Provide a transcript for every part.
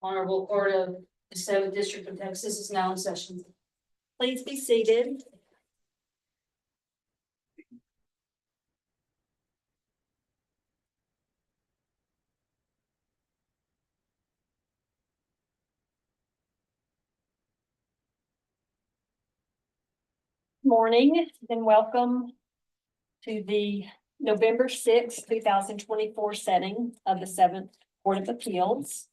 Honorable Court of the 7th District of Texas is now in session. Please be seated. Morning and welcome to the November 6th, 2024 setting of the 7th Court of Appeals.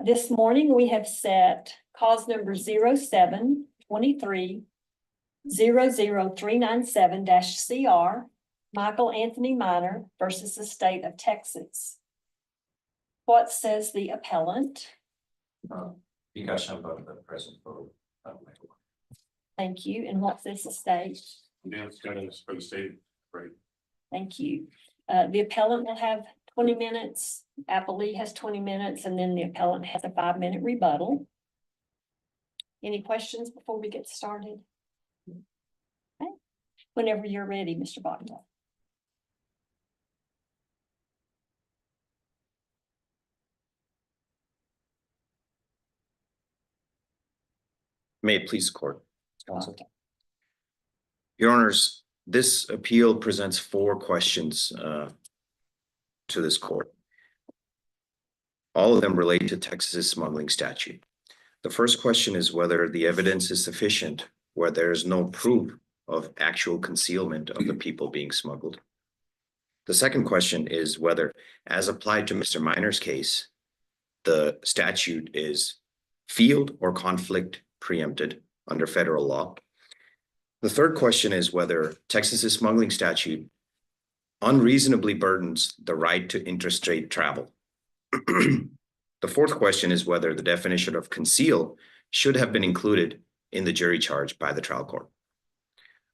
This morning we have set cause number 07-23-00397-CR, Michael Anthony Minor versus the State of Texas. What says the appellant? Because I'm the present vote. Thank you. And what says the state? Yeah, it's got us for the state, right? Thank you. The appellant will have 20 minutes. Appellee has 20 minutes, and then the appellant has a 5-minute rebuttal. Any questions before we get started? Okay. Whenever you're ready, Mr. Bogdan. May it please the court. Counsel. Okay. Your Honors, this appeal presents 4 questions to this court. All of them relate to Texas's smuggling statute. The first question is whether the evidence is sufficient where there is no proof of actual concealment of the people being smuggled. The second question is whether, as applied to Mr. Minor's case, the statute is field or conflict preempted under federal law. The third question is whether Texas's smuggling statute unreasonably burdens the right to interstate travel. The fourth question is whether the definition of conceal should have been included in the jury charge by the trial court.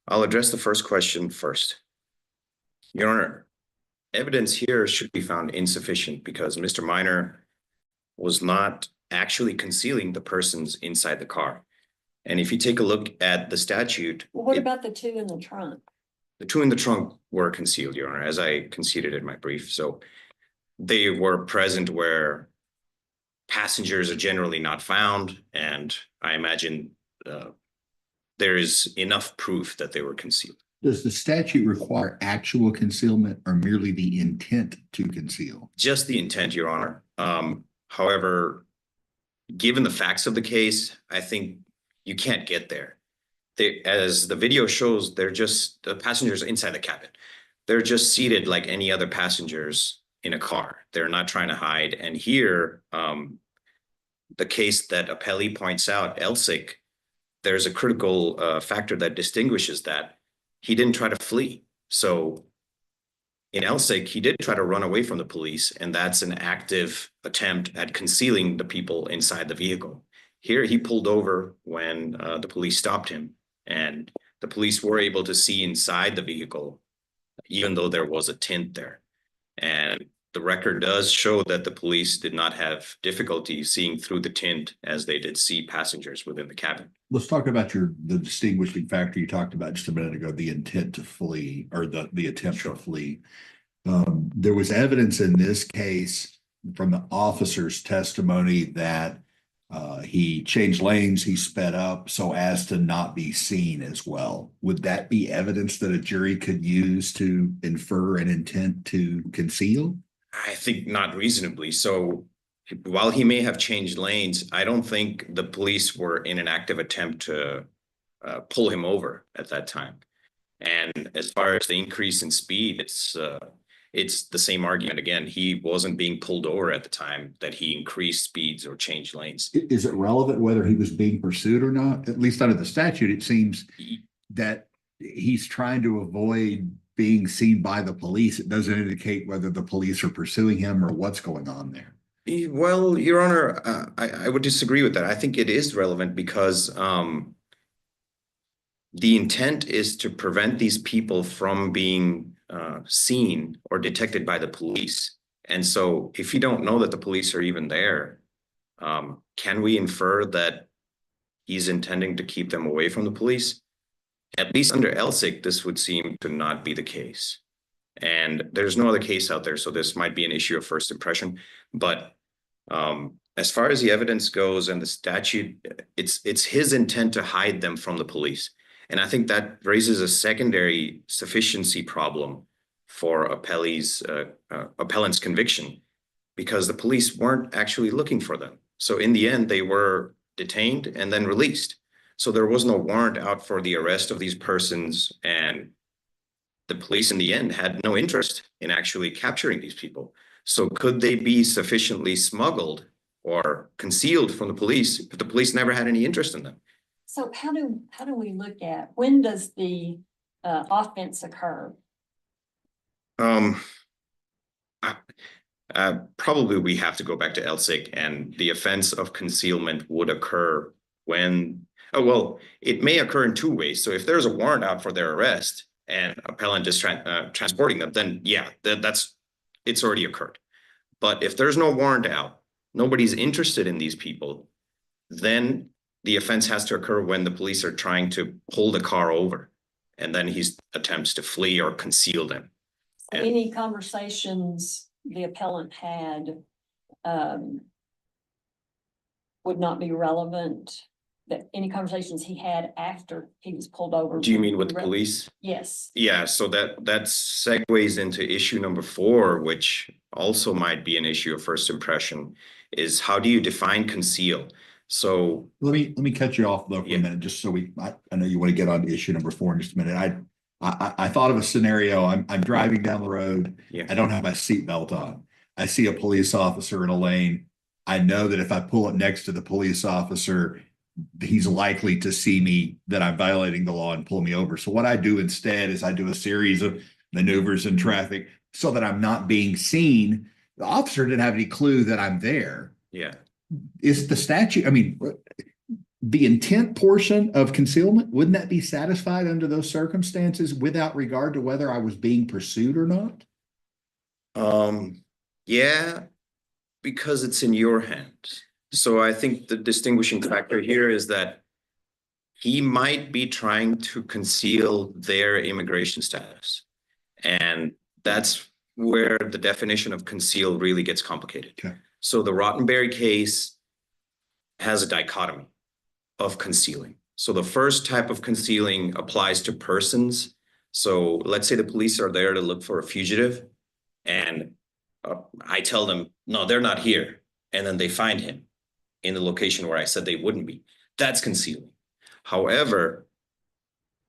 I'll address the first question first. Your Honor, evidence here should be found insufficient because Mr. Minor was not actually concealing the persons inside the car. And if you take a look at the statute. Well, what about the 2 in the trunk? The 2 in the trunk were concealed, Your Honor, as I conceded in my brief. So they were present where passengers are generally not found. And I imagine there is enough proof that they were concealed. Does the statute require actual concealment or merely the intent to conceal? Just the intent, Your Honor. However, given the facts of the case, I think you can't get there. As the video shows, they're just the passengers inside the cabin. They're just seated like any other passengers in a car. They're not trying to hide. And here, the case that appellee points out, Elsick, there's a critical factor that distinguishes that. He didn't try to flee. So in Elsick, he did try to run away from the police, and that's an active attempt at concealing the people inside the vehicle. Here, he pulled over when the police stopped him, and the police were able to see inside the vehicle, even though there was a tint there. And the record does show that the police did not have difficulty seeing through the tint as they did see passengers within the cabin. Let's talk about the distinguishing factor you talked about just a minute ago, the intent to flee or the attempt to flee. There was evidence in this case from the officer's testimony that he changed lanes, he sped up so as to not be seen as well. Would that be evidence that a jury could use to infer an intent to conceal? I think not reasonably. So while he may have changed lanes, I don't think the police were in an active attempt to pull him over at that time. And as far as the increase in speed, it's the same argument again. He wasn't being pulled over at the time that he increased speeds or changed lanes. Is it relevant whether he was being pursued or not? At least under the statute, it seems that he's trying to avoid being seen by the police. It doesn't indicate whether the police are pursuing him or what's going on there. Well, Your Honor, I would disagree with that. I think it is relevant because the intent is to prevent these people from being seen or detected by the police. And so if you don't know that the police are even there, can we infer that he's intending to keep them away from the police? At least under Elsick, this would seem to not be the case. And there's no other case out there, so this might be an issue of first impression. But as far as the evidence goes and the statute, it's his intent to hide them from the police. And I think that raises a secondary sufficiency problem for appellant's conviction, because the police weren't actually looking for them. So in the end, they were detained and then released. So there was no warrant out for the arrest of these persons, and the police in the end had no interest in actually capturing these people. So could they be sufficiently smuggled or concealed from the police if the police never had any interest in them? So how do we look at, when does the offense occur? Probably we have to go back to ELSIC, and the offense of concealment would occur when, oh, well, it may occur in two ways. So if there's a warrant out for their arrest and appellant is transporting them, then yeah, it's already occurred. But if there's no warrant out, nobody's interested in these people, then the offense has to occur when the police are trying to pull the car over, and then he attempts to flee or conceal them. And Any conversations the appellant had would not be relevant, that any conversations he had after he was pulled over? do you mean with the police? Yes. Yeah, so that segues into issue number 4, which also might be an issue of first impression, is how do you define conceal? So Let me cut you off though for Yeah. a minute, just so I know you want to get on to issue number 4 in just a minute. I thought of a scenario. I'm driving down the road. yeah, I don't have my seatbelt on. I see a police officer in a lane. I know that if I pull it next to the police officer, he's likely to see me, that I'm violating the law and pull me over. So what I do instead is I do a series of maneuvers in traffic so that I'm not being seen. The officer didn't have any clue that I'm there. yeah. Is the statute, I mean, the intent portion of concealment, wouldn't that be satisfied under those circumstances without regard to whether I was being pursued or not? Yeah, because it's in your hands. So I think the distinguishing factor here is that he might be trying to conceal their immigration status. And that's where the definition of conceal really gets complicated. Okay. So the Rottenberry case has a dichotomy of concealing. So the first type of concealing applies to persons. So let's say the police are there to look for a fugitive, and I tell them, no, they're not here. And then they find him in the location where I said they wouldn't be. That's concealing. However,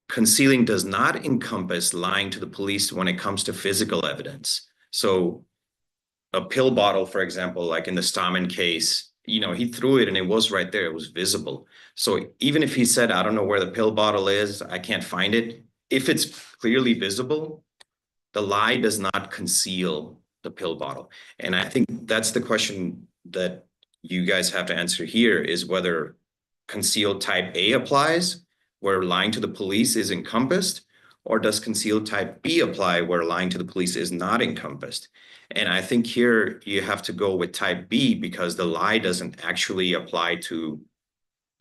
concealing does not encompass lying to the police when it comes to physical evidence. So a pill bottle, for example, like in the Stamen case, he threw it and it was right there. It was visible. So even if he said, I don't know where the pill bottle is, I can't find it, if it's clearly visible, the lie does not conceal the pill bottle. And I think that's the question that you guys have to answer here, is whether concealed type A applies, where lying to the police is encompassed, or does concealed type B apply, where lying to the police is not encompassed? And I think here you have to go with type B, because the lie doesn't actually apply to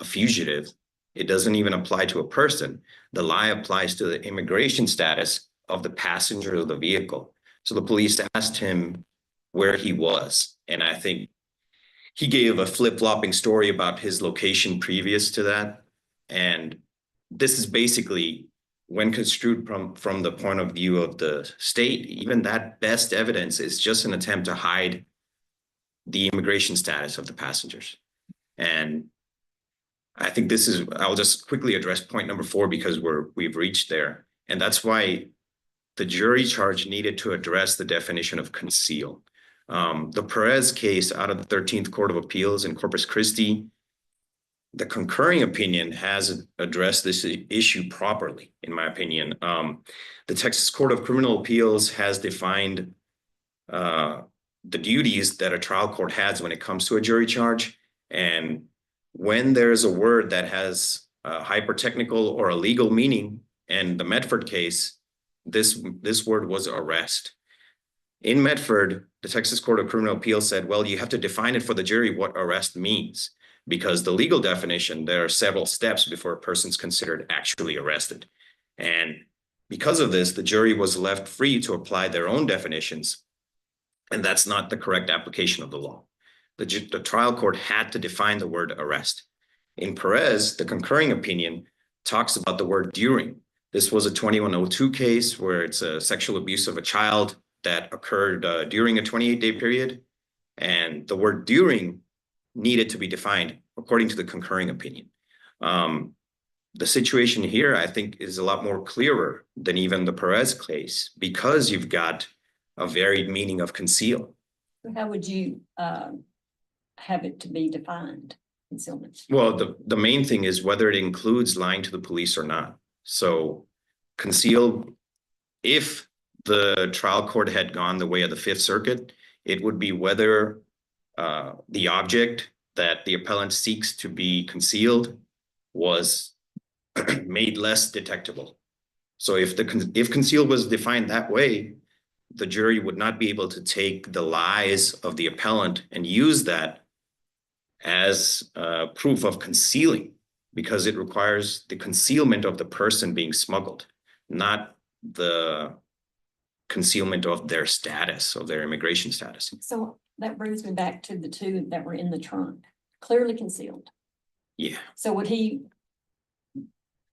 a fugitive. It doesn't even apply to a person. The lie applies to the immigration status of the passenger of the vehicle. So the police asked him where he was. And I think he gave a flip-flopping story about his location previous to that. And this is basically, when construed from the point of view of the state, even that best evidence is just an attempt to hide the immigration status of the passengers. And I think this is, I'll just quickly address point number 4, because we've reached there. And that's why the jury charge needed to address the definition of conceal. The Perez case out of the 13th Court of Appeals in Corpus Christi, the concurring opinion has addressed this issue properly, in my opinion. The Texas Court of Criminal Appeals has defined the duties that a trial court has when it comes to a jury charge. And when there's a word that has a hyper-technical or a legal meaning, and the Medford case, this word was arrest. In Medford, the Texas Court of Criminal Appeals said, well, you have to define it for the jury what arrest means, because the legal definition, there are several steps before a person's considered actually arrested. And because of this, the jury was left free to apply their own definitions. And that's not the correct application of the law. the trial court had to define the word arrest. In Perez, the concurring opinion talks about the word during. This was a 2102 case where it's a sexual abuse of a child that occurred during a 28-day period. And the word during needed to be defined according to the concurring opinion. The situation here, I think, is a lot more clearer than even the Perez case because you've got a varied meaning of conceal. How would you have it to be defined, concealment? Well, the main thing is whether it includes lying to the police or not. So conceal, if the trial court had gone the way of the Fifth Circuit, it would be whether the object that the appellant seeks to be concealed was made less detectable. So if concealed was defined that way, the jury would not be able to take the lies of the appellant and use that as proof of concealing, because it requires the concealment of the person being smuggled, not the concealment of their status, of their immigration status. So that brings me back to the two that were in the trunk, clearly concealed. Yeah. So would he,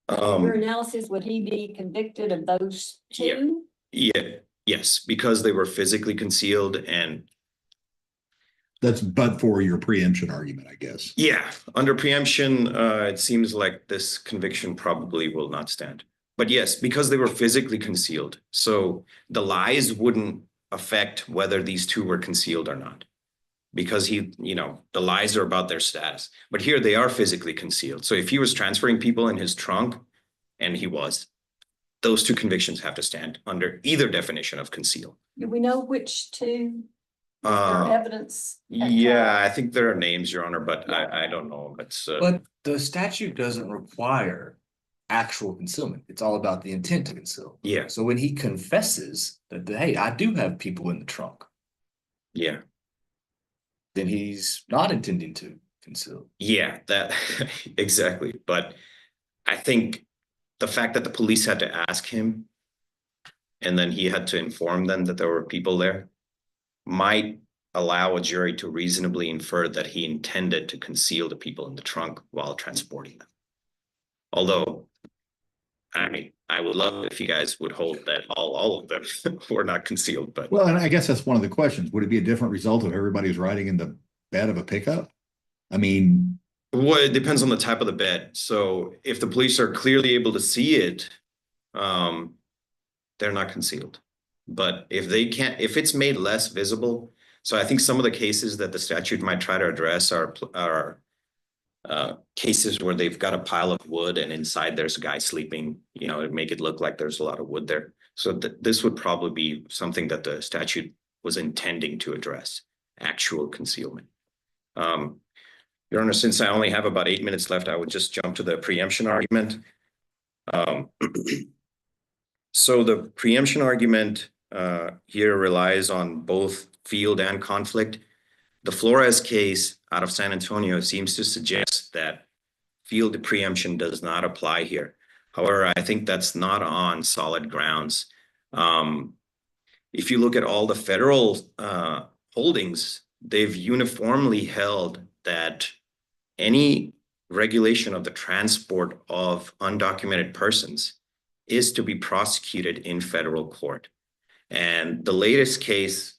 your analysis, would he be convicted of those two? Yes, because they were physically concealed and That's but for your preemption argument, I guess. yeah, under preemption, it seems like this conviction probably will not stand. But yes, because they were physically concealed. So the lies wouldn't affect whether these two were concealed or not. Because the lies are about their status. But here they are physically concealed. So if he was transferring people in his trunk, and he was, those two convictions have to stand under either definition of conceal. Do we know which two? Their evidence? at Yeah, trial? I think there are names, Your Honor, but I don't know. But the statute doesn't require actual concealment. It's all about the intent to conceal. Yeah, So when he confesses that, hey, I do have people in the trunk, yeah. then he's not intending to conceal. Yeah, that exactly. But I think the fact that the police had to ask him and then he had to inform them that there were people there might allow a jury to reasonably infer that he intended to conceal the people in the trunk while transporting them. Although, I mean, I would love if you guys would hold that all of them were not concealed, but Well, and I guess that's one of the questions. Would it be a different result if everybody's riding in the bed of a pickup? I mean, well, it depends on the type of the bed. So if the police are clearly able to see it, they're not concealed. But if they can't, if it's made less visible, so I think some of the cases that the statute might try to address are cases where they've got a pile of wood and inside there's a guy sleeping, make it look like there's a lot of wood there. So this would probably be something that the statute was intending to address, actual concealment. Your Honor, since I only have about 8 minutes left, I would just jump to the preemption argument. So the preemption argument here relies on both field and conflict. The Flores case out of San Antonio seems to suggest that field preemption does not apply here. However, I think that's not on solid grounds. If you look at all the federal holdings, they've uniformly held that any regulation of the transport of undocumented persons is to be prosecuted in federal court. And the latest case,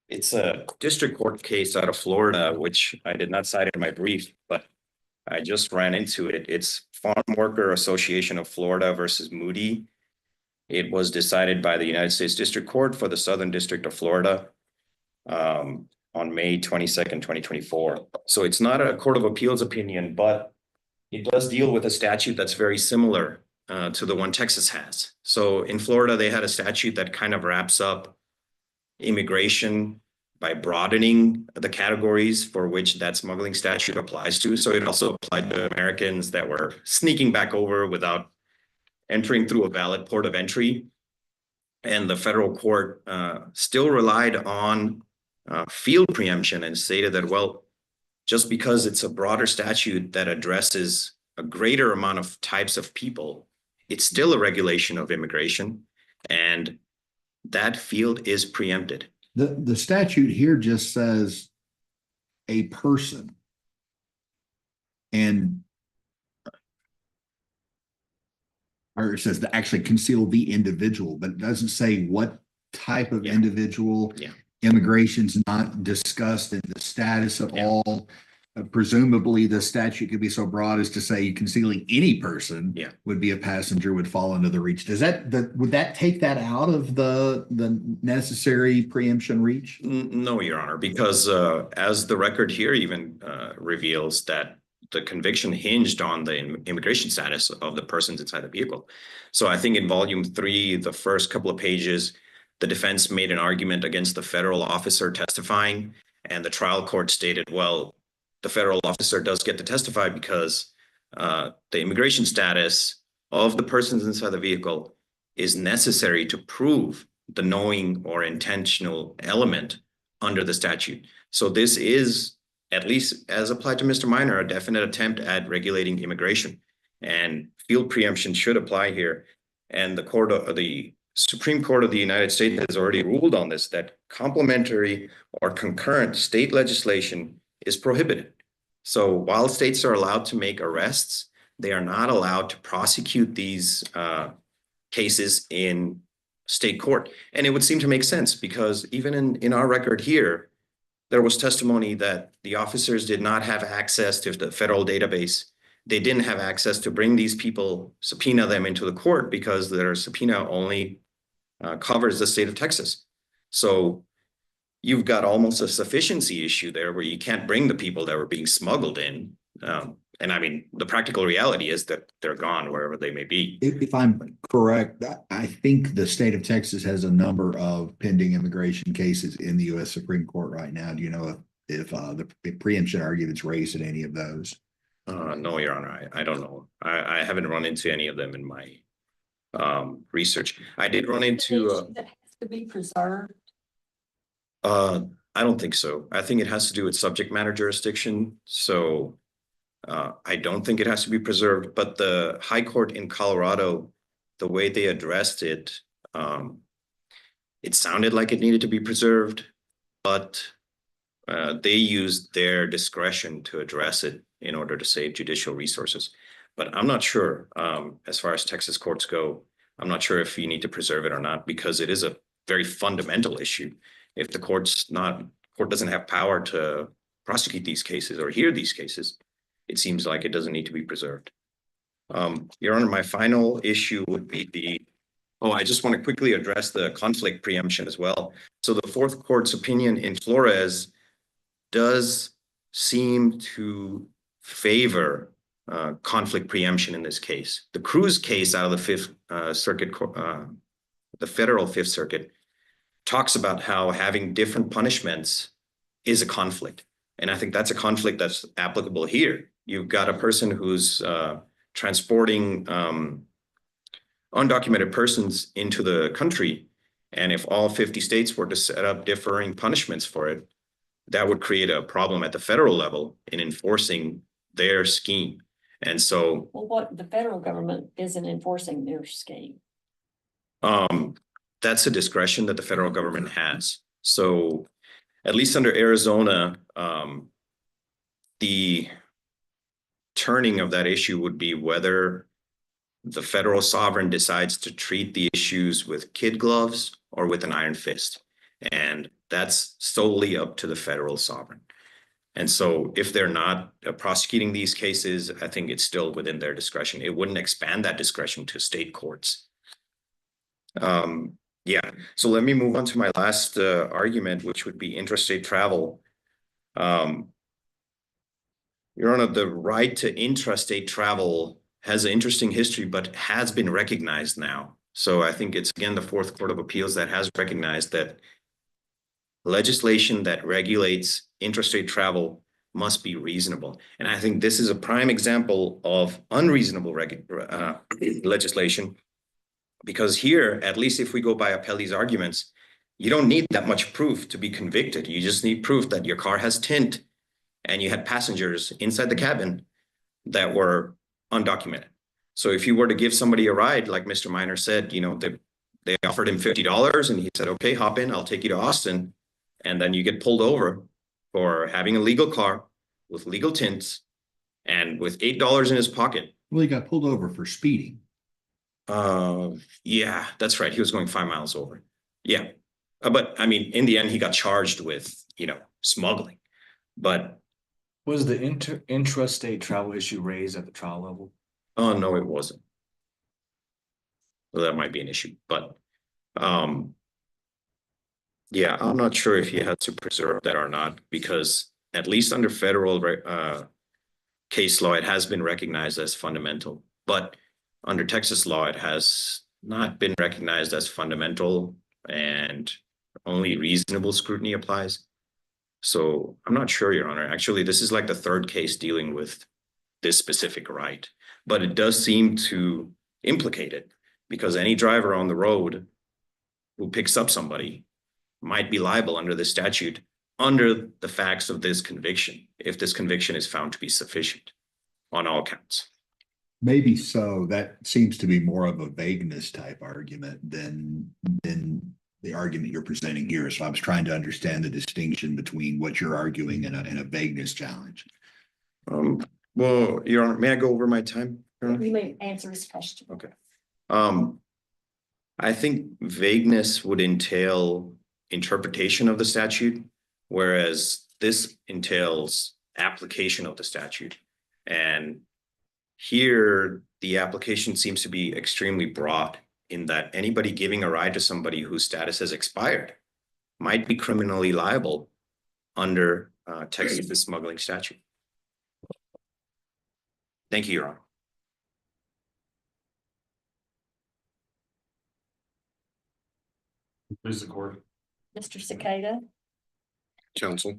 it's a district court case out of Florida, which I did not cite in my brief, but I just ran into it. It's Farm Worker Association of Florida versus Moody. It was decided by the United States District Court for the Southern District of Florida on May 22nd, 2024. So it's not a Court of Appeals opinion, but it does deal with a statute that's very similar to the one Texas has. So in Florida, they had a statute that kind of wraps up immigration by broadening the categories for which that smuggling statute applies to. So it also applied to Americans that were sneaking back over without entering through a valid port of entry. And the federal court still relied on field preemption and stated that, well, just because it's a broader statute that addresses a greater amount of types of people, it's still a regulation of immigration, and that field is preempted. The statute here just says a person. And or it says to actually conceal the individual, but it doesn't say what type of Yeah. individual. Yeah. Immigration's not discussed in the status at Yeah. all. Presumably, the statute could be so broad as to say concealing any person. Yeah. Would be a passenger would fall under the reach. Does that, would that take that out of the necessary preemption reach? No, Your Honor, because as the record here even reveals that the conviction hinged on the immigration status of the persons inside the vehicle. So I think in volume 3, the first couple of pages, the defense made an argument against the federal officer testifying, and the trial court stated, well, the federal officer does get to testify because the immigration status of the persons inside the vehicle is necessary to prove the knowing or intentional element under the statute. So this is, at least as applied to Mr. Minor, a definite attempt at regulating immigration, and field preemption should apply here. And the Supreme Court of the United States has already ruled on this, that complementary or concurrent state legislation is prohibited. So while states are allowed to make arrests, they are not allowed to prosecute these cases in state court. And it would seem to make sense because even in our record here, there was testimony that the officers did not have access to the federal database. They didn't have access to bring these people, subpoena them into the court because their subpoena only covers the state of Texas. So you've got almost a sufficiency issue there where you can't bring the people that were being smuggled in. And I mean, the practical reality is that they're gone wherever they may be. If I'm correct, I think the state of Texas has a number of pending immigration cases in the U.S. Supreme Court right now. Do you know if the preemption argument's raised in any of those? No, Your Honor, I don't know. I haven't run into any of them in my research. I did run into. That has to be preserved. I don't think so. I think it has to do with subject matter jurisdiction. So I don't think it has to be preserved, but the High Court in Colorado, the way they addressed it, it sounded like it needed to be preserved, but they used their discretion to address it in order to save judicial resources. But I'm not sure, as far as Texas courts go, I'm not sure if you need to preserve it or not, because it is a very fundamental issue. If the court doesn't have power to prosecute these cases or hear these cases, it seems like it doesn't need to be preserved. Your Honor, my final issue would be I just want to quickly address the conflict preemption as well. So the Fourth Court's opinion in Flores does seem to favor conflict preemption in this case. The Cruz case out of the Fifth Circuit, the federal Fifth Circuit, talks about how having different punishments is a conflict. And I think that's a conflict that's applicable here. You've got a person who's transporting undocumented persons into the country. And if all 50 states were to set up differing punishments for it, that would create a problem at the federal level in enforcing their scheme. And so, Well, what the federal government isn't enforcing their scheme. that's a discretion that the federal government has. So at least under Arizona, the turning of that issue would be whether the federal sovereign decides to treat the issues with kid gloves or with an iron fist. And that's solely up to the federal sovereign. And so if they're not prosecuting these cases, I think it's still within their discretion. It wouldn't expand that discretion to state courts. Yeah, so let me move on to my last argument, which would be interstate travel. Your Honor, the right to intrastate travel has an interesting history, but has been recognized now. So I think it's, again, the Fourth Court of Appeals that has recognized that legislation that regulates interstate travel must be reasonable. And I think this is a prime example of unreasonable legislation, because here, at least if we go by Appellee's arguments, you don't need that much proof to be convicted. You just need proof that your car has tint and you had passengers inside the cabin that were undocumented. So if you were to give somebody a ride, like Mr. Minor said, you know, they offered him $50 and he said, okay, hop in, I'll take you to Austin. and then you get pulled over for having a legal car with legal tints and with $8 in his pocket. Well, he got pulled over for speeding. Yeah, that's right. He was going 5 miles over. Yeah. But I mean, in the end, he got charged with, smuggling. But Was the intrastate travel issue raised at the trial level? oh no, it wasn't. Well, that might be an issue, but yeah, I'm not sure if he had to preserve that or not, because at least under federal case law, it has been recognized as fundamental. But under Texas law, it has not been recognized as fundamental, and only reasonable scrutiny applies. So I'm not sure, Your Honor. Actually, this is like the third case dealing with this specific right, but it does seem to implicate it, because any driver on the road who picks up somebody might be liable under the statute under the facts of this conviction, if this conviction is found to be sufficient on all counts. Maybe so. That seems to be more of a vagueness type argument than the argument you're presenting here. So I was trying to understand the distinction between what you're arguing and a vagueness challenge. Well, Your Honor, may I go over my time? Your Honor? You may answer his question. Okay. I think vagueness would entail interpretation of the statute, whereas this entails application of the statute. And here, the application seems to be extremely broad, in that anybody giving a ride to somebody whose status has expired might be criminally liable under Texas smuggling statute. Thank you, Your Honor. Please, the court. Mr. Cicada, Counsel.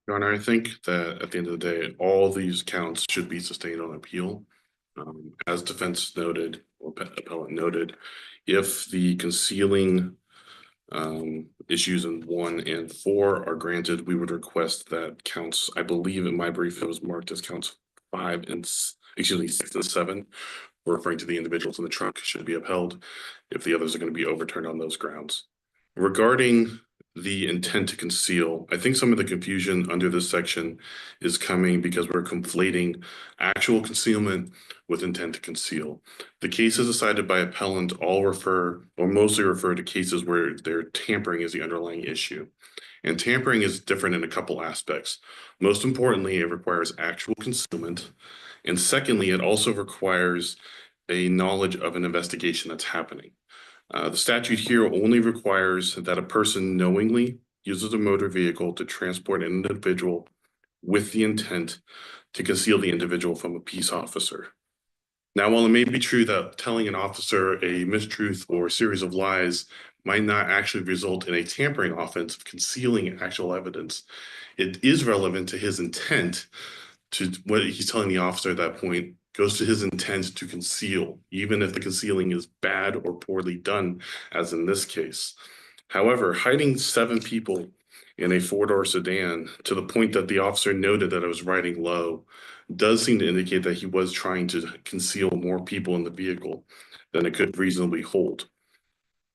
Your Honor, I think that at the end of the day, all these counts should be sustained on appeal. As defense noted, or appellant noted, if the concealing issues in 1 and 4 are granted, we would request that counts, I believe in my brief, it was marked as counts 5 and 6 and 7, referring to the individuals in the truck, should be upheld if the others are going to be overturned on those grounds. Regarding the intent to conceal, I think some of the confusion under this section is coming because we're conflating actual concealment with intent to conceal. The cases cited by appellant all refer, or mostly refer, to cases where their tampering is the underlying issue. And tampering is different in a couple aspects. Most importantly, it requires actual concealment. And secondly, it also requires a knowledge of an investigation that's happening. The statute here only requires that a person knowingly uses a motor vehicle to transport an individual with the intent to conceal the individual from a peace officer. Now, while it may be true that telling an officer a mistruth or a series of lies might not actually result in a tampering offense of concealing actual evidence, it is relevant to his intent. To what he's telling the officer at that point goes to his intent to conceal, even if the concealing is bad or poorly done, as in this case. However, hiding 7 people in a 4-door sedan to the point that the officer noted that it was riding low does seem to indicate that he was trying to conceal more people in the vehicle than it could reasonably hold.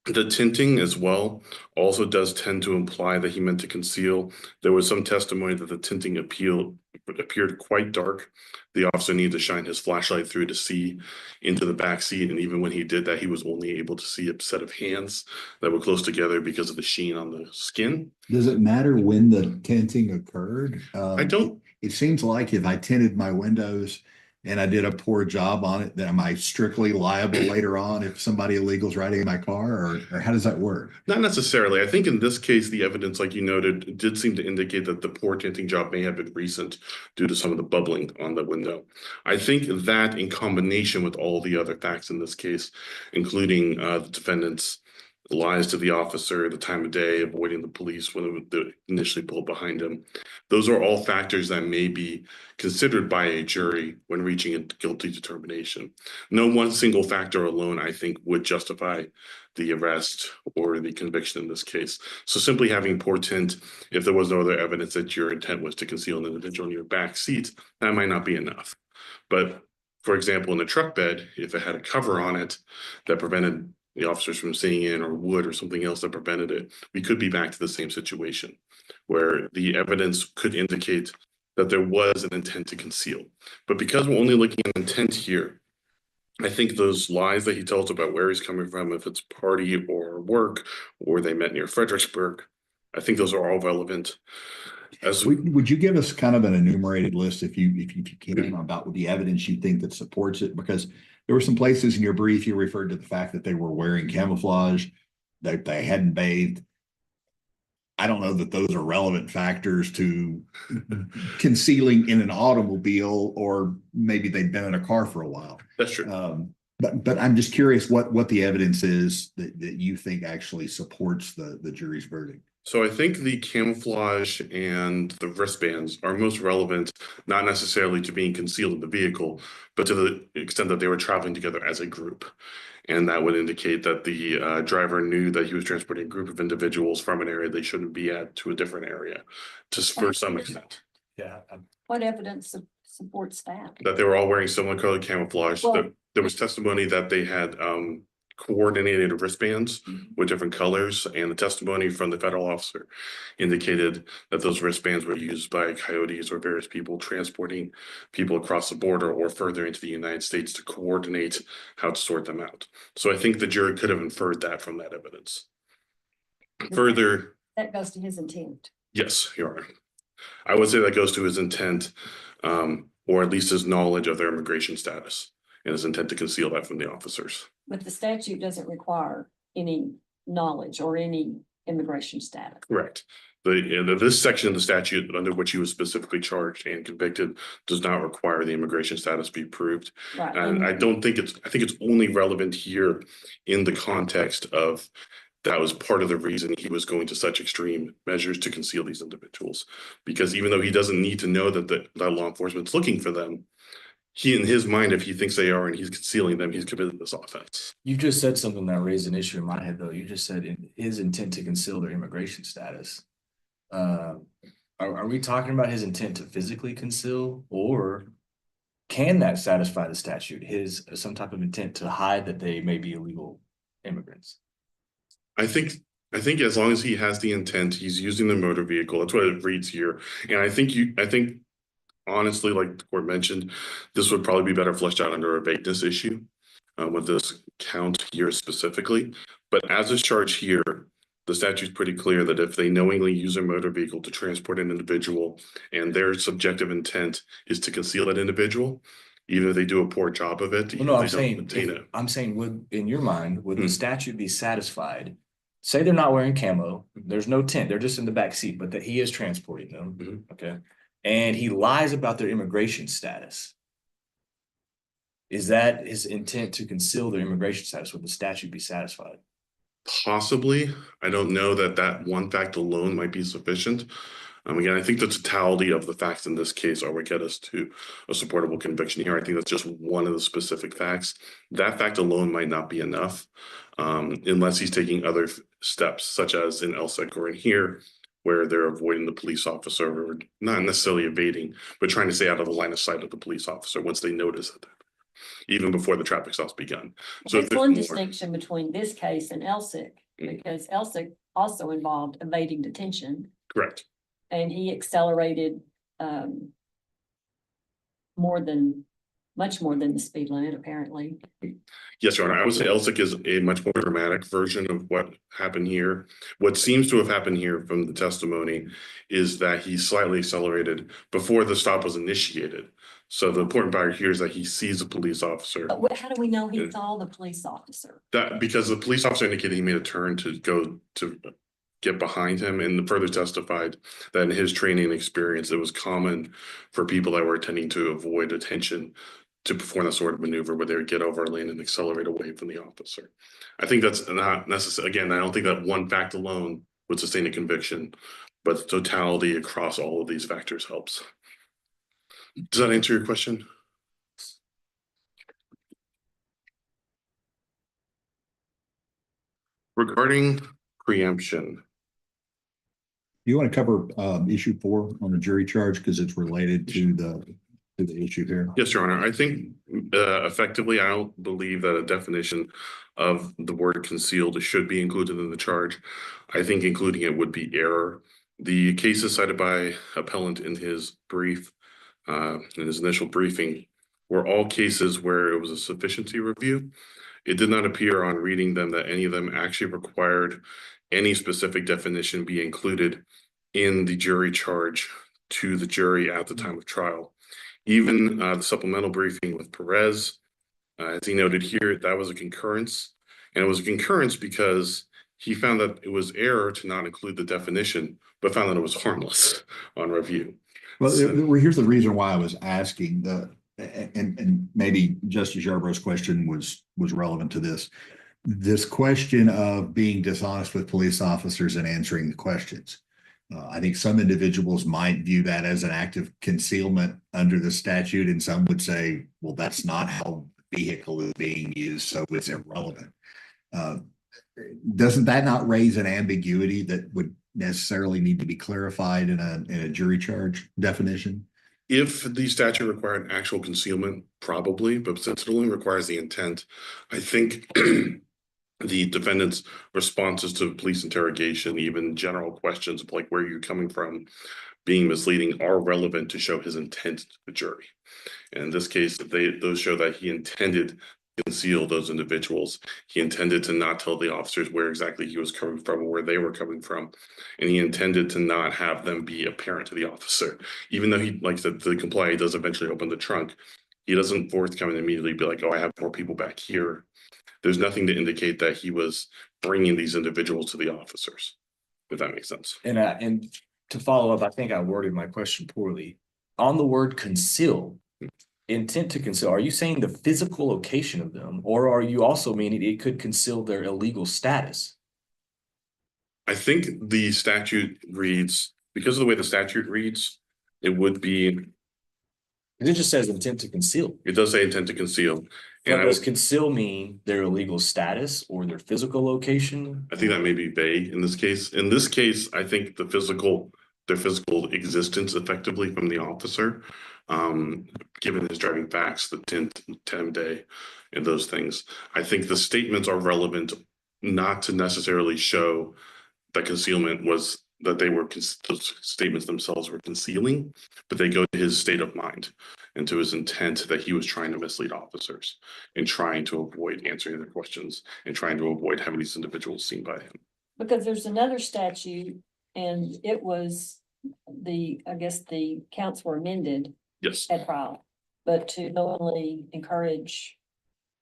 The tinting as well also does tend to imply that he meant to conceal. There was some testimony that the tinting appeared quite dark. The officer needed to shine his flashlight through to see into the back seat, and even when he did that, he was only able to see a set of hands that were close together because of the sheen on the skin. Does it matter when the tinting occurred? I don't. It seems like if I tinted my windows and I did a poor job on it, then am I strictly liable later on if somebody illegal is riding in my car, or how does that work? Not necessarily. I think in this case, the evidence, like you noted, did seem to indicate that the poor tinting job may have been recent due to some of the bubbling on the window. I think that in combination with all the other facts in this case, including the defendant's lies to the officer, the time of day, avoiding the police when they initially pulled behind him. Those are all factors that may be considered by a jury when reaching a guilty determination. No one single factor alone, I think, would justify the arrest or the conviction in this case. So simply having poor tint, if there was no other evidence that your intent was to conceal an individual in your back seat, that might not be enough. But For example, in the truck bed, if it had a cover on it that prevented the officers from seeing in, or wood or something else that prevented it, we could be back to the same situation where the evidence could indicate that there was an intent to conceal. But because we're only looking at intent here, I think those lies that he tells about where he's coming from, if it's party or work, or they met near Fredericksburg, I think those are all relevant. As Would you give us kind of an enumerated list if you can about the evidence you think that supports it? Because there were some places in your brief you referred to the fact that they were wearing camouflage, that they hadn't bathed. I don't know that those are relevant factors to concealing in an automobile, or maybe they've been in a car for a while. that's true. But I'm just curious what the evidence is that you think actually supports the jury's verdict. So I think the camouflage and the wristbands are most relevant, not necessarily to being concealed in the vehicle, but to the extent that they were traveling together as a group. And that would indicate that the driver knew that he was transporting a group of individuals from an area they shouldn't be at to a different area, just for some extent. Yeah. What evidence supports that? That they were all wearing similar colored camouflage. Well- There was testimony that they had coordinated wristbands with different colors, and the testimony from the federal officer indicated that those wristbands were used by coyotes or various people transporting people across the border or further into the United States to coordinate how to sort them out. So I think the jury could have inferred that from that evidence. Further, That goes to his intent. yes, you are. I would say that goes to his intent, or at least his knowledge of their immigration status and his intent to conceal that from the officers. But the statute doesn't require any knowledge or any immigration status. Correct. This section of the statute under which he was specifically charged and convicted does not require the immigration status be proved. Right. And I think it's only relevant here in the context of that was part of the reason he was going to such extreme measures to conceal these individuals. Because even though he doesn't need to know that that law enforcement's looking for them, he, in his mind, if he thinks they are and he's concealing them, he's committed this offense. You just said something that raised an issue in my head, though. You just said in his intent to conceal their immigration status. Are we talking about his intent to physically conceal, or can that satisfy the statute? His some type of intent to hide that they may be illegal immigrants? I think as long as he has the intent, he's using the motor vehicle. That's what it reads here. And I think honestly, like the court mentioned, this would probably be better fleshed out under a vagueness issue with this count here specifically. But as is charged here, the statute's pretty clear that if they knowingly use a motor vehicle to transport an individual and their subjective intent is to conceal that individual, even if they do a poor job of it, Well, no, they don't maintain it. I'm saying, would, in your mind, would the statute be satisfied? Say they're not wearing camo, there's no tent, they're just in the back seat, but that he is transporting them, okay? And he lies about their immigration status. Is that his intent to conceal their immigration status? Would the statute be satisfied? Possibly. I don't know that one fact alone might be sufficient. Again, I think the totality of the facts in this case are what get us to a supportable conviction here. I think that's just one of the specific facts. That fact alone might not be enough unless he's taking other steps, such as in Elsik or in here, where they're avoiding the police officer, or not necessarily evading, but trying to stay out of the line of sight of the police officer once they notice it, even before the traffic stop's begun. So There's one distinction between this case and Elsik, because Elsik also involved evading detention, correct. and he accelerated much more than the speed limit, apparently. Yes, Your Honor. I would say Elsik is a much more dramatic version of what happened here. What seems to have happened here from the testimony is that he slightly accelerated before the stop was initiated. So the important part here is that he sees a police officer. But how do we know he saw the police officer? That because the police officer indicated he made a turn to go to get behind him, and further testified that in his training experience, it was common for people that were intending to avoid attention to perform that sort of maneuver where they would get over a lane and accelerate away from the officer. I think that's not necessary. Again, I don't think that one fact alone would sustain a conviction, but the totality across all of these factors helps. Does that answer your question? Regarding preemption. You want to cover issue 4 on the jury charge because it's related to to the issue here? Yes, Your Honor. I think effectively, I don't believe that a definition of the word concealed should be included in the charge. I think including it would be error. The cases cited by appellant in his brief, in his initial briefing, were all cases where it was a sufficiency review. It did not appear on reading them that any of them actually required any specific definition be included in the jury charge to the jury at the time of trial. Even the supplemental briefing with Perez, as he noted here, that was a concurrence. And it was a concurrence because he found that it was error to not include the definition, but found that it was harmless on review. Well, So- here's the reason why I was asking and maybe Justice Yarborough's question was relevant to this. This question of being dishonest with police officers and answering the questions. I think some individuals might view that as an act of concealment under the statute, and some would say, well, that's not how the vehicle is being used, so it's irrelevant. Doesn't that not raise an ambiguity that would necessarily need to be clarified in a jury charge definition? If the statute required actual concealment, probably, but since it only requires the intent, I think the defendant's responses to police interrogation, even general questions of like where you're coming from, being misleading, are relevant to show his intent to the jury. And in this case, those show that he intended to conceal those individuals. He intended to not tell the officers where exactly he was coming from or where they were coming from. And he intended to not have them be apparent to the officer. Even though he, like I said, to comply, he does eventually open the trunk. He doesn't forthcome and immediately be like, oh, I have more people back here. There's nothing to indicate that he was bringing these individuals to the officers, if that makes sense. And to follow up, I think I worded my question poorly. On the word conceal, intent to conceal, are you saying the physical location of them, or are you also meaning it could conceal their illegal status? I think the statute reads, because of the way the statute reads, it would be, It just says intent to conceal. it does say intent to conceal. But And does conceal mean their illegal status or their physical location? I think that may be vague in this case. In this case, I think their physical existence effectively from the officer, given his driving facts, the 10 day and those things. I think the statements are relevant not to necessarily show that concealment was that they were, those statements themselves were concealing, but they go to his state of mind and to his intent that he was trying to mislead officers and trying to avoid answering their questions and trying to avoid having these individuals seen by him. Because there's another statute and it was I guess the counts were amended Yes, at trial, but to knowingly encourage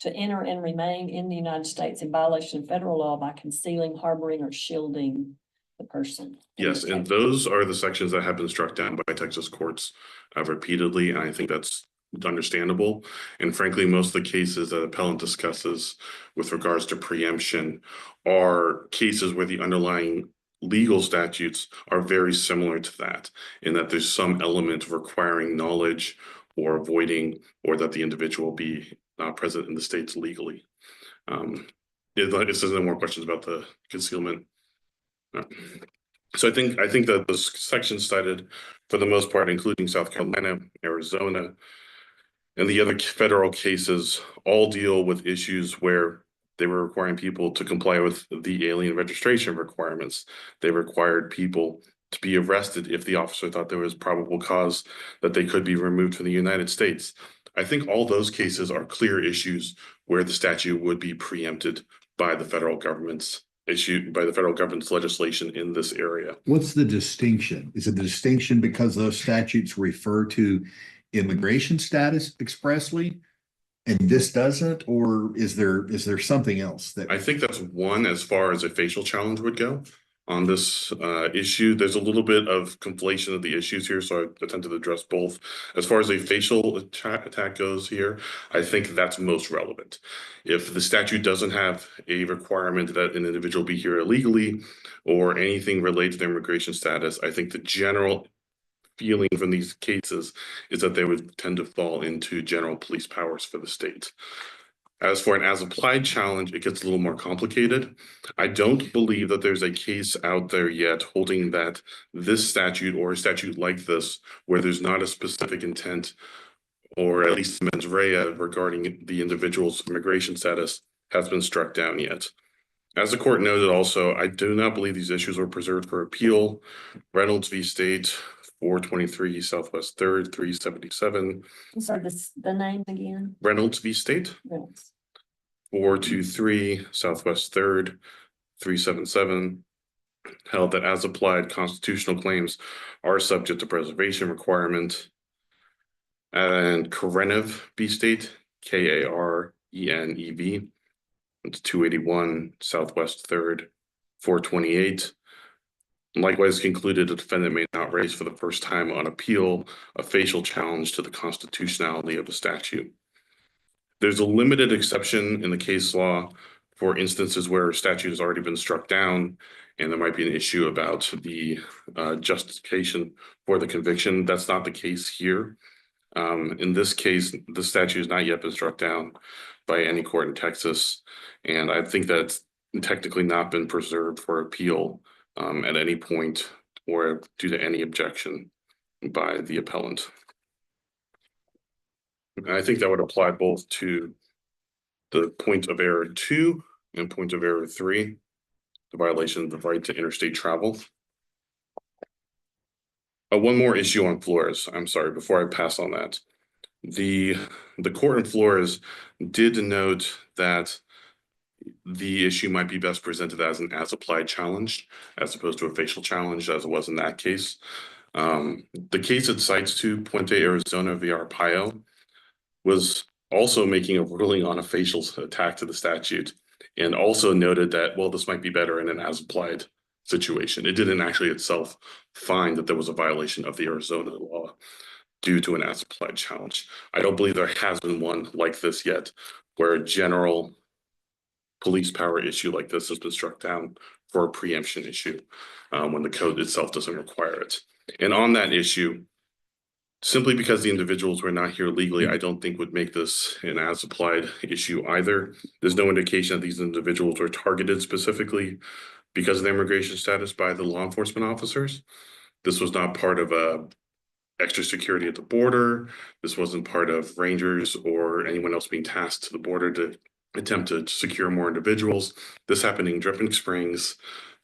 to enter and remain in the United States in violation of federal law by concealing, harboring, or shielding the person. yes, and those are the sections that have been struck down by Texas courts repeatedly, and I think that's understandable. And frankly, most of the cases that appellant discusses with regards to preemption are cases where the underlying legal statutes are very similar to that, in that there's some element requiring knowledge or avoiding, or that the individual be present in the states legally. It says no more questions about the concealment. So I think that those sections cited, for the most part, including South Carolina, Arizona, and the other federal cases, all deal with issues where they were requiring people to comply with the alien registration requirements. They required people to be arrested if the officer thought there was probable cause that they could be removed from the United States. I think all those cases are clear issues where the statute would be preempted by the federal government's legislation in this area. What's the distinction? Is it the distinction because those statutes refer to immigration status expressly and this doesn't, or is there something else that? I think that's one as far as a facial challenge would go on this issue. There's a little bit of conflation of the issues here, so I attempted to address both. As far as a facial attack goes here, I think that's most relevant. If the statute doesn't have a requirement that an individual be here illegally or anything related to their immigration status, I think the general feeling from these cases is that they would tend to fall into general police powers for the state. As for an as-applied challenge, it gets a little more complicated. I don't believe that there's a case out there yet holding that this statute or a statute like this, where there's not a specific intent or at least mens rea regarding the individual's immigration status has been struck down yet. As the court noted also, I do not believe these issues were preserved for appeal. Reynolds v. State, 423 Southwest 3rd, 377. So the name again? Reynolds v. State, Yes. 423 Southwest 3rd, 377. Held that as applied constitutional claims are subject to preservation requirement. And Karenev v. State, Karenev. It's 281 Southwest 3rd, 428. Likewise concluded the defendant may not raise for the first time on appeal a facial challenge to the constitutionality of the statute. There's a limited exception in the case law for instances where a statute has already been struck down and there might be an issue about the justification for the conviction. That's not the case here. In this case, the statute has not yet been struck down by any court in Texas. And I think that's technically not been preserved for appeal at any point or due to any objection by the appellant. And I think that would apply both to the point of error 2 and point of error 3, the violation of the right to interstate travel. One more issue on Flores. I'm sorry, before I pass on that. The court in Flores did note that the issue might be best presented as an as-applied challenge as opposed to a facial challenge as it was in that case. The case it cites to Puente, Arizona v. Arpaio was also making a ruling on a facial attack to the statute and also noted that, well, this might be better in an as-applied situation. It didn't actually itself find that there was a violation of the Arizona law due to an as-applied challenge. I don't believe there has been one like this yet, where a general police power issue like this has been struck down for a preemption issue when the code itself doesn't require it. And on that issue, simply because the individuals were not here legally, I don't think would make this an as-applied issue either. There's no indication that these individuals were targeted specifically because of their immigration status by the law enforcement officers. This was not part of extra security at the border. This wasn't part of rangers or anyone else being tasked to the border to attempt to secure more individuals. This happened in Dripping Springs,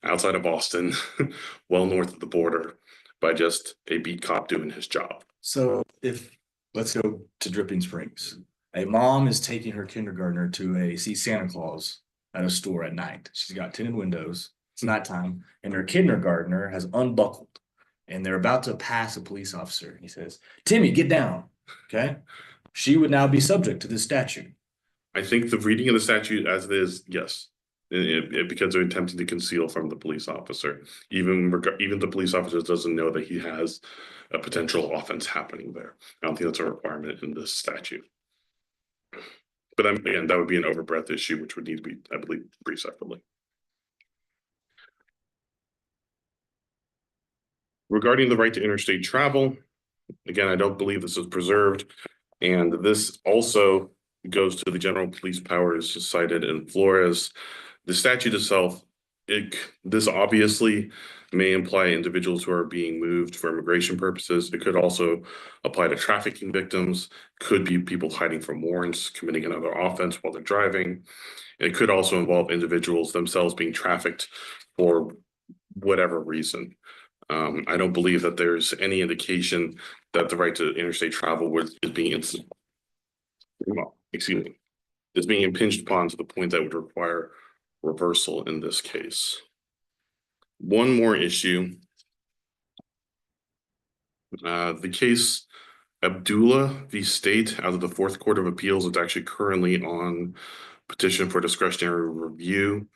outside of Austin, well north of the border, by just a beat cop doing his job. So let's go to Dripping Springs. A mom is taking her kindergartner to see Santa Claus at a store at night. She's got tinted windows. It's nighttime, and her kindergartner has unbuckled, and they're about to pass a police officer. He says, "Timmy, get down." Okay. She would now be subject to this statute. I think the reading of the statute as it is, yes, because they're attempting to conceal from the police officer. Even the police officer doesn't know that he has a potential offense happening there. I don't think that's a requirement in this statute. But again, that would be an overbreadth issue, which would need to be, I believe, briefed separately. Regarding the right to interstate travel, again, I don't believe this is preserved. And this also goes to the general police powers cited in Flores. The statute itself, this obviously may imply individuals who are being moved for immigration purposes. It could also apply to trafficking victims, could be people hiding from warrants, committing another offense while they're driving. It could also involve individuals themselves being trafficked for whatever reason. I don't believe that there's any indication that the right to interstate travel is being impinged upon to the point that would require reversal in this case. One more issue. The case Abdullah v. State out of the Fourth Court of Appeals is actually currently on petition for discretionary review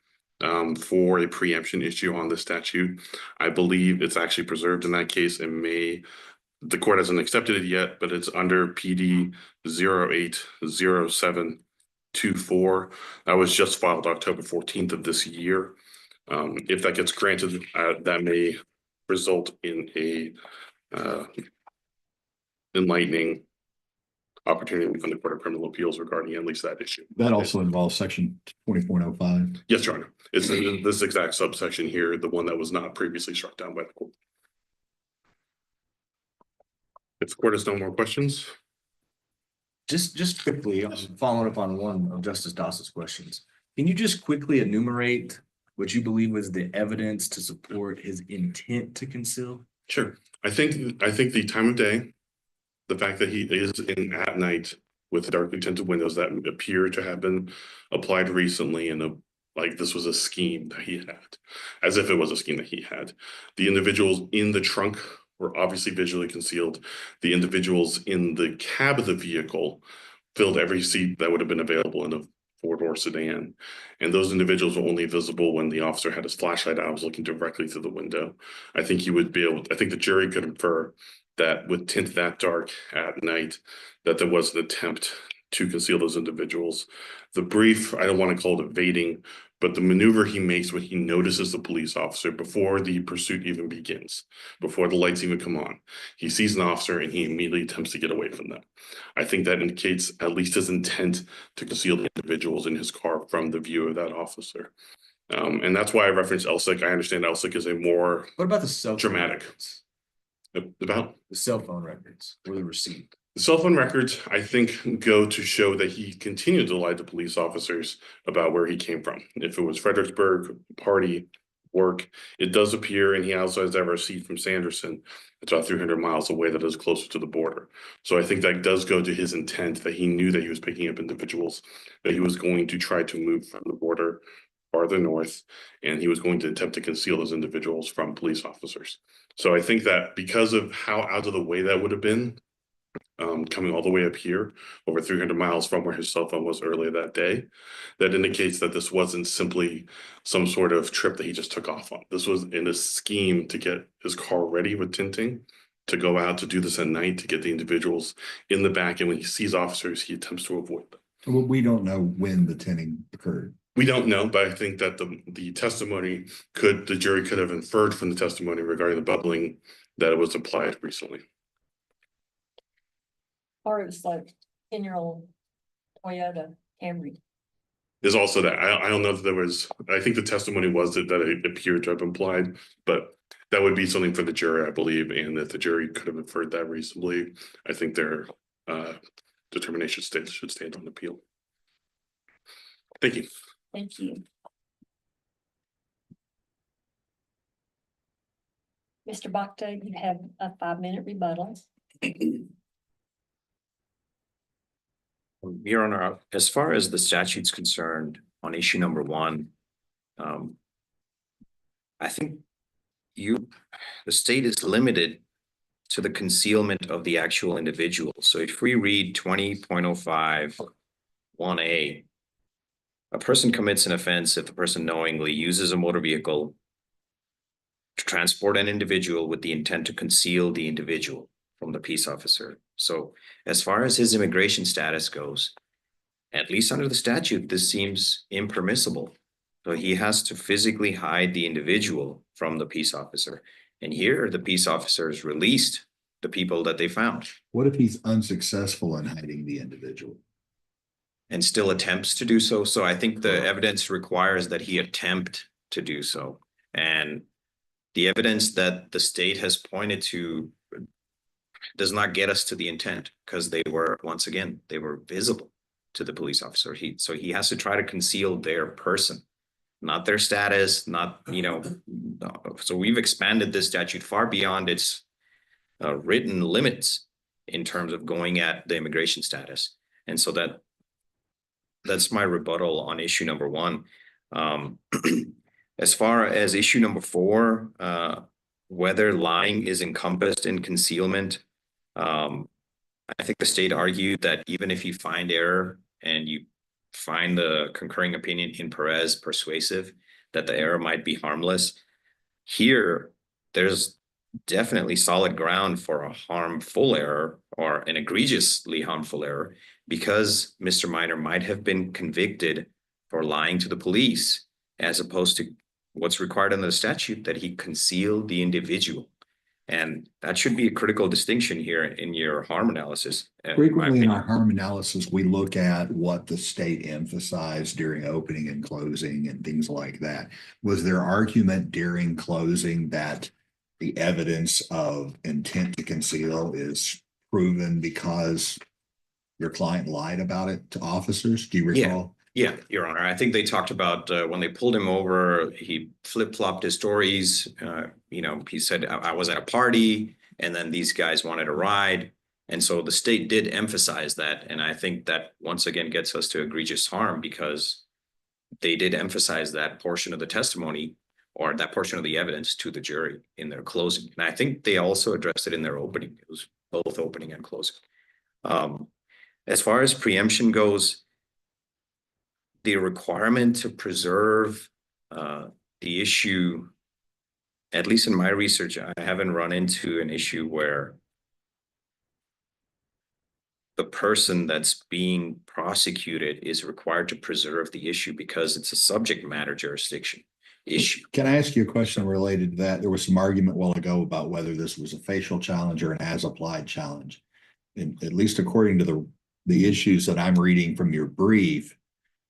for a preemption issue on the statute. I believe it's actually preserved in that case and the court hasn't accepted it yet, but it's under PD 080724. That was just filed October 14th of this year. If that gets granted, that may result in a enlightening opportunity from the Court of Criminal Appeals regarding at least that issue. That also involves section 2405. Yes, Your Honor. It's in this exact subsection here, the one that was not previously struck down by the court. If the court has no more questions. Just quickly, following up on one of Justice Doss's questions, can you just quickly enumerate what you believe was the evidence to support his intent to conceal? Sure. I think the time of day, the fact that he is in at night with darkly tinted windows that appear to have been applied recently like this was a scheme that he had, as if it was a scheme that he had. The individuals in the trunk were obviously visually concealed. The individuals in the cab of the vehicle filled every seat that would have been available in a four-door sedan. And those individuals were only visible when the officer had his flashlight out, was looking directly through the window. I think the jury could infer that with tint that dark at night, that there was an attempt to conceal those individuals. The brief, I don't want to call it evading, but the maneuver he makes when he notices the police officer before the pursuit even begins, before the lights even come on, he sees an officer and he immediately attempts to get away from them. I think that indicates at least his intent to conceal the individuals in his car from the view of that officer. And that's why I referenced Elsick. I understand Elsick is a more What about the cell phone dramatic. records? About The cell phone records or the receipt? the cell phone records, I think, go to show that he continued to lie to police officers about where he came from. If it was Fredericksburg, party, work, it does appear, and he also has that receipt from Sanderson. It's about 300 miles away that is closer to the border. So I think that does go to his intent, that he knew that he was picking up individuals, that he was going to try to move from the border farther north, and he was going to attempt to conceal those individuals from police officers. So I think that because of how out of the way that would have been, coming all the way up here, over 300 miles from where his cell phone was earlier that day, that indicates that this wasn't simply some sort of trip that he just took off on. This was in a scheme to get his car ready with tinting, to go out to do this at night, to get the individuals in the back, and when he sees officers, he attempts to avoid them. Well, we don't know when the tinting occurred. We don't know, but I think that the testimony the jury could have inferred from the testimony regarding the bubbling that it was applied recently. Or it was like 10-year-old Toyota Camry. There's also that, I don't know if there was, I think the testimony was that it appeared to have implied, but that would be something for the jury, I believe, and that the jury could have inferred that reasonably. I think their determination should stand on appeal. Thank you. Thank you. Mr. Bakta, you have a 5-minute rebuttal. Your Honor, as far as the statute's concerned on issue number 1, I think the state is limited to the concealment of the actual individual. So if we read 20.05(1)(a), a person commits an offense if the person knowingly uses a motor vehicle to transport an individual with the intent to conceal the individual from the peace officer. So as far as his immigration status goes, at least under the statute, this seems impermissible. So he has to physically hide the individual from the peace officer. And here the peace officers released the people that they found. What if he's unsuccessful in hiding the individual? And still attempts to do so. So I think the evidence requires that he attempt to do so. And the evidence that the state has pointed to does not get us to the intent, because they were, once again, they were visible to the police officer. So he has to try to conceal their person, not their status, not, so we've expanded this statute far beyond its written limits in terms of going at the immigration status. And so that's my rebuttal on issue number 1. As far as issue number 4, whether lying is encompassed in concealment, I think the state argued that even if you find error and you find the concurring opinion in Perez persuasive, that the error might be harmless. Here, there's definitely solid ground for a harmful error or an egregiously harmful error, because Mr. Minor might have been convicted for lying to the police, as opposed to what's required under the statute, that he concealed the individual. And that should be a critical distinction here in your harm analysis. Frequently in our harm analysis, we look at what the state emphasized during opening and closing and things like that. Was there argument during closing that the evidence of intent to conceal is proven because your client lied about it to officers? Do you Yeah. recall? Yeah, Your Honor, I think they talked about when they pulled him over, he flip-flopped his stories. He said, I was at a party and then these guys wanted a ride. And so the state did emphasize that. And I think that once again gets us to egregious harm because they did emphasize that portion of the testimony or that portion of the evidence to the jury in their closing. And I think they also addressed it in their opening. It was both opening and closing. As far as preemption goes, the requirement to preserve the issue, at least in my research, I haven't run into an issue where the person that's being prosecuted is required to preserve the issue because it's a subject matter jurisdiction issue. Can I ask you a question related to that? There was some argument a while ago about whether this was a facial challenge or an as-applied challenge. And at least according to the issues that I'm reading from your brief,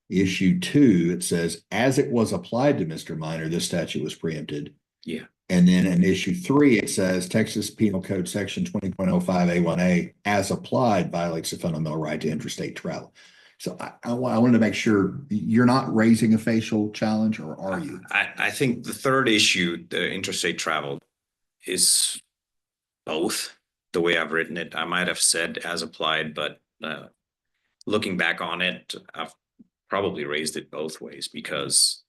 issue 2, it says, as it was applied to Mr. Minor, this statute was preempted. Yeah. And then in issue 3, it says Texas Penal Code section 20.05A1A as applied violates the fundamental right to interstate travel. So I wanted to make sure you're not raising a facial challenge, or are you? I think the third issue, the interstate travel, is both the way I've written it. I might have said as applied, but looking back on it, I've probably raised it both ways because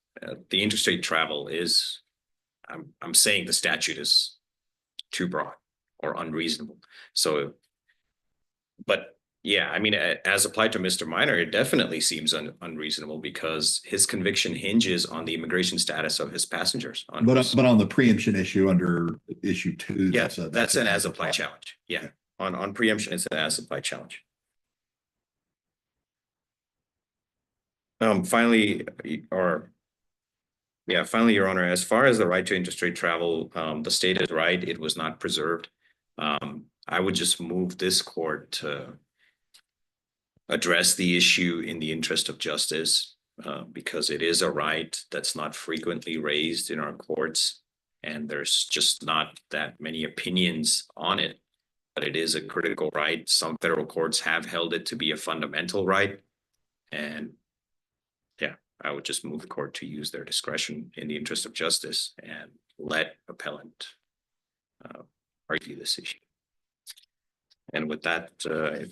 the interstate travel is, I'm saying the statute is too broad or unreasonable. So, but yeah, I mean, as applied to Mr. Minor, it definitely seems unreasonable because his conviction hinges on the immigration status of his passengers. But on the preemption issue under issue 2, Yeah, that's an as applied challenge. Yeah, on preemption, it's an as applied challenge. Finally, Your Honor, as far as the right to interstate travel, the state is right. It was not preserved. I would just move this court to address the issue in the interest of justice, because it is a right that's not frequently raised in our courts, and there's just not that many opinions on it, but it is a critical right. Some federal courts have held it to be a fundamental right, and yeah, I would just move the court to use their discretion in the interest of justice and let appellant argue this issue. And with that, if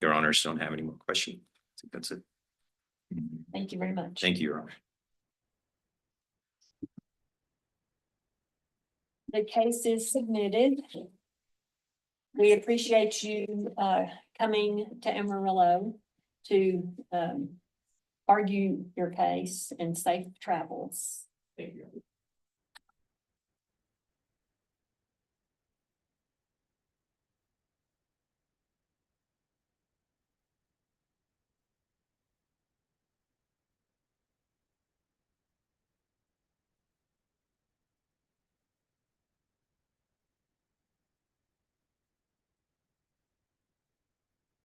Your Honors don't have any more questions, I think that's it. Thank you very much. Thank you, Your Honor. The case is submitted. We appreciate you coming to Amarillo to argue your case and safe travels.